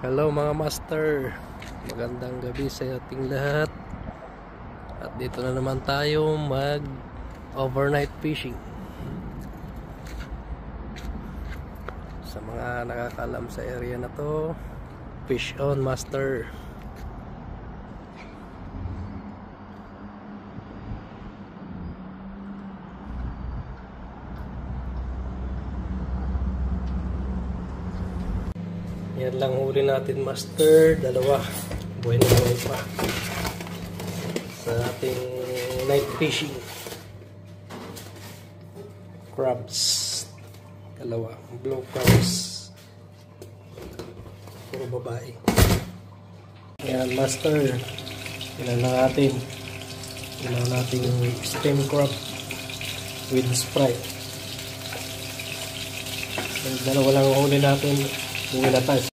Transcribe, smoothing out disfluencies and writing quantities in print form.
Hello mga master, magandang gabi sa ating lahat. At dito na naman tayo mag overnight fishing. Sa mga nakakalam sa area na to, fish on master. Yan lang huli natin master, dalawa. Buhay na buhay pa sa ating night fishing. Crabs, dalawa, blue crabs, puro babae. Yan master, ilan natin stem crab with Sprite. Dalawa lang huli natin. Uwi na tayo.